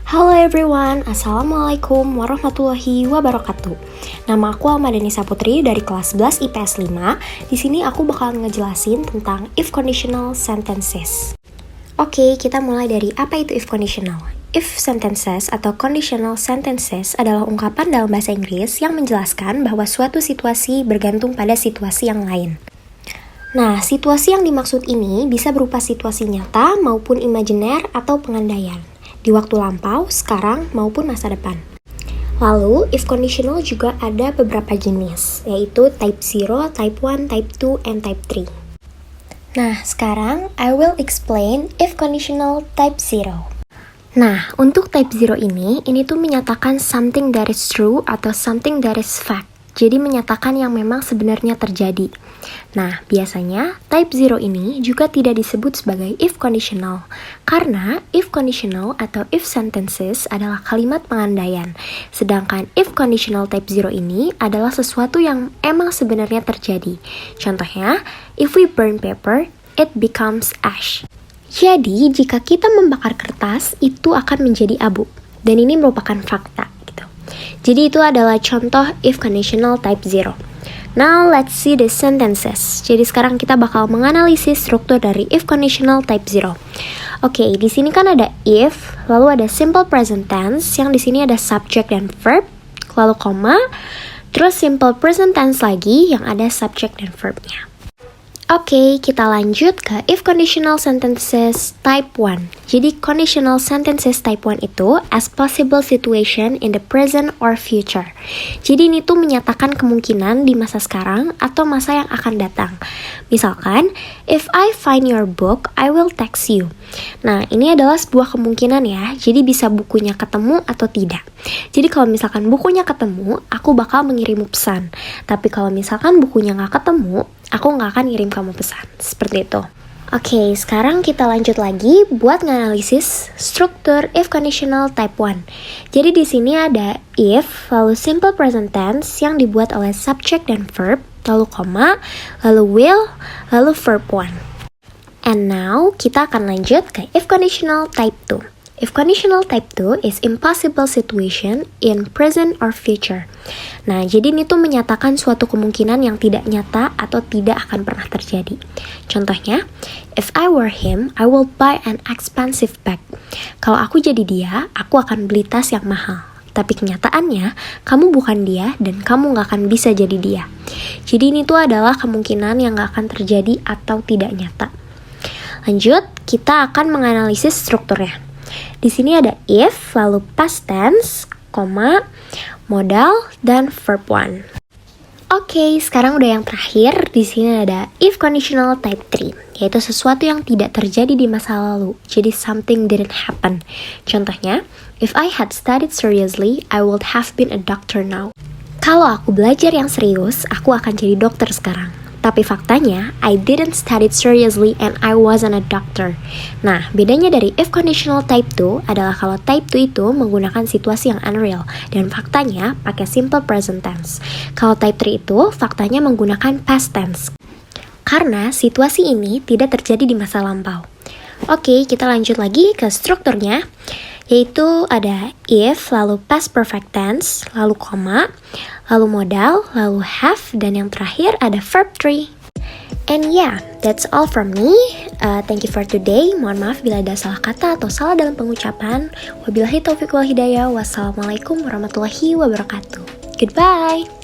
Halo everyone, Assalamualaikum warahmatullahi wabarakatuh. Nama aku Ahmadani Saputri dari kelas 11 IPS 5. Di sini aku bakal ngejelasin tentang if conditional sentences. Oke, kita mulai dari apa itu if conditional. If sentences atau conditional sentences adalah ungkapan dalam bahasa Inggris yang menjelaskan bahwa suatu situasi bergantung pada situasi yang lain. Nah, situasi yang dimaksud ini bisa berupa situasi nyata maupun imajiner atau pengandaian, di waktu lampau, sekarang, maupun masa depan. Lalu, if conditional juga ada beberapa jenis, yaitu type 0, type 1, type 2, and type 3. Nah, sekarang I will explain if conditional type 0. Nah, untuk type 0 ini tuh menyatakan something that is true atau something that is fact. Jadi menyatakan yang memang sebenarnya terjadi. Nah, biasanya type 0 ini juga tidak disebut sebagai if conditional. Karena if conditional atau if sentences adalah kalimat pengandaian. Sedangkan if conditional type 0 ini adalah sesuatu yang emang sebenarnya terjadi. Contohnya, if we burn paper, it becomes ash. Jadi, jika kita membakar kertas, itu akan menjadi abu. Dan ini merupakan fakta. Jadi itu adalah contoh if conditional type 0. Now let's see the sentences. Jadi sekarang kita bakal menganalisis struktur dari if conditional type 0. Oke, di sini kan ada if, lalu ada simple present tense yang di sini ada subject dan verb, lalu koma, terus simple present tense lagi yang ada subject dan verbnya. Oke, kita lanjut ke if conditional sentences type 1. Jadi conditional sentences type 1 itu as possible situation in the present or future. Jadi ini tuh menyatakan kemungkinan di masa sekarang atau masa yang akan datang. Misalkan, if I find your book, I will text you. Nah, ini adalah sebuah kemungkinan ya. Jadi bisa bukunya ketemu atau tidak. Jadi kalau misalkan bukunya ketemu, aku bakal mengirim pesan. Tapi kalau misalkan bukunya nggak ketemu, aku nggak akan ngirim kamu pesan. Seperti itu. Oke, sekarang kita lanjut lagi buat nganalisis struktur if conditional type 1. Jadi di sini ada if, lalu simple present tense yang dibuat oleh subject dan verb, lalu koma, lalu will, lalu verb 1. And now, kita akan lanjut ke if conditional type 2. If conditional type 2 is impossible situation in present or future. Nah, jadi ini tuh menyatakan suatu kemungkinan yang tidak nyata atau tidak akan pernah terjadi. Contohnya, if I were him, I will buy an expensive bag. Kalau aku jadi dia, aku akan beli tas yang mahal. Tapi kenyataannya, kamu bukan dia dan kamu gak akan bisa jadi dia. Jadi ini tuh adalah kemungkinan yang gak akan terjadi atau tidak nyata. Lanjut, kita akan menganalisis strukturnya. Di sini ada if, lalu past tense, koma, modal, dan verb 1. Oke, sekarang udah yang terakhir. Di sini ada if conditional type 3, yaitu sesuatu yang tidak terjadi di masa lalu. Jadi something didn't happen. Contohnya, if I had studied seriously, I would have been a doctor now. Kalau aku belajar yang serius, aku akan jadi dokter sekarang. Tapi faktanya, I didn't study seriously and I wasn't a doctor. Nah, bedanya dari if conditional type 2 adalah kalau type 2 itu menggunakan situasi yang unreal dan faktanya pakai simple present tense. Kalau type 3 itu faktanya menggunakan past tense. Karena situasi ini tidak terjadi di masa lampau. Oke, kita lanjut lagi ke strukturnya. Yaitu ada if, lalu past perfect tense, lalu koma, lalu modal, lalu have, dan yang terakhir ada verb 3. And yeah, that's all from me. Thank you for today. Mohon maaf bila ada salah kata atau salah dalam pengucapan. Wabillahi taufiq wal hidayah. Wassalamualaikum warahmatullahi wabarakatuh. Goodbye.